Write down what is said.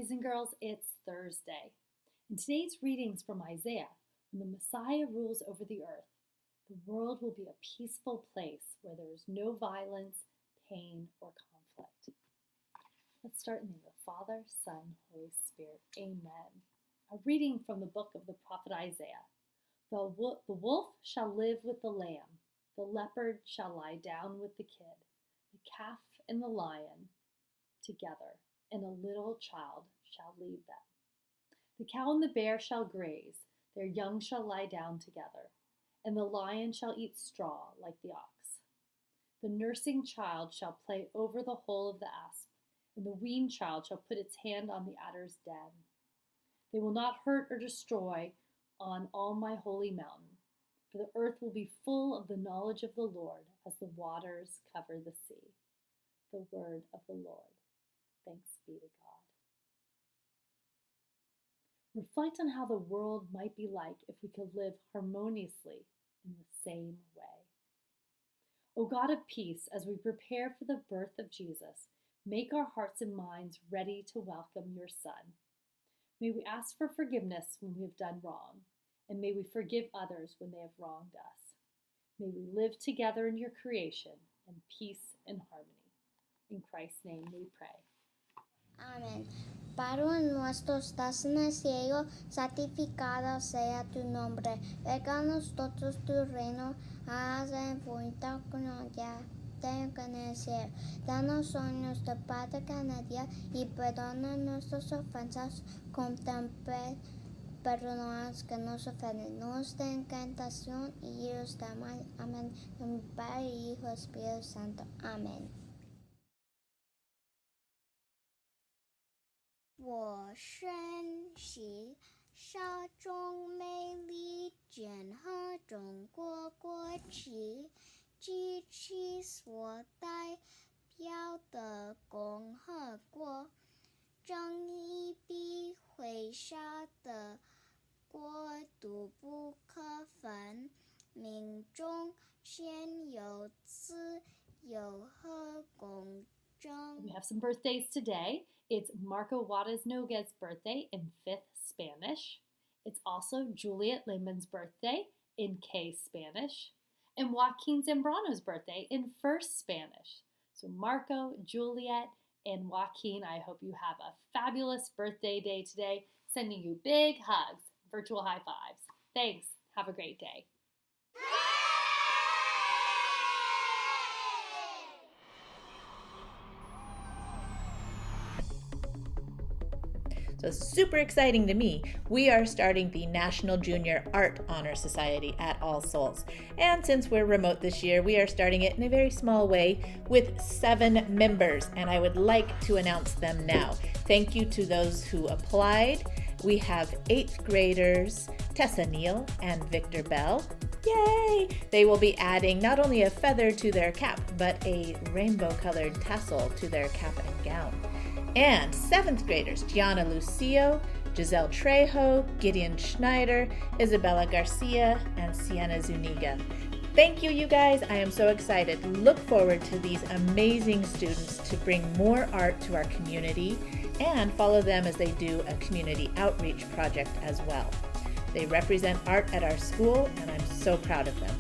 Boys and girls, it's Thursday. And today's readings from Isaiah. When the Messiah rules over the earth, the world will be a peaceful place where there is no violence, pain, or conflict. Let's start in the name of the Father, Son, Holy Spirit. Amen. A reading from the book of the prophet Isaiah. The wolf shall live with the lamb. The leopard shall lie down with the kid. The calf and the lion together, and a little child shall lead them. The cow and the bear shall graze, their young shall lie down together, and the lion shall eat straw like the ox. The nursing child shall play over the hole of the asp, and the weaned child shall put its hand on the adder's den. They will not hurt or destroy on all my holy mountain, for the earth will be full of the knowledge of the Lord as the waters cover the sea. The word of the Lord. Thanks be to God. Reflect on how the world might be like if we could live harmoniously in the same way. O God of peace, as we prepare for the birth of Jesus, make our hearts and minds ready to welcome your Son. May we ask for forgiveness when we have done wrong, and may we forgive others when they have wronged us. May we live together in your creation in peace and harmony. In Christ's name we pray. Amén. Padre nuestro, estás en el cielo, santificado sea tu nombre. Venga a nosotros tu reino, hágase voluntad como ya en el cielo. Danos hoy nuestro pan de cada día y perdona nuestras ofensas, como también perdonamos que nos ofenden. No nos den tentación y líbranos del mal. Amén. En el Padre, Hijo y Espíritu Santo. Amén. 我身喜沙中美丽剑和中国国旗，举起所代表的共和国，正义比挥洒的国度不可分，民众先有自由和公正。 We have some birthdays today. It's Marco Juarez Noguez's birthday in 5th Spanish. It's also Juliet Lehman's birthday in K Spanish. And Joaquin Zambrano's birthday in 1st Spanish. So Marco, Juliet, and Joaquin, I hope you have a fabulous birthday day today. Sending you big hugs, virtual high fives. Thanks. Have a great day. So super exciting to me. We are starting the National Junior Art Honor Society at All Souls. And since we're remote this year, we are starting it in a very small way with 7 members, and I would like to announce them now. Thank you to those who applied. We have 8th graders, Tessa Neal and Victor Bell. Yay! They will be adding not only a feather to their cap, but a rainbow-colored tassel to their cap and gown. And 7th graders, Gianna Lucio, Giselle Trejo, Gideon Schneider, Isabella Garcia, and Sienna Zuniga. Thank you, you guys. I am so excited. Look forward to these amazing students to bring more art to our community and follow them as they do a community outreach project as well. They represent art at our school, and I'm so proud of them.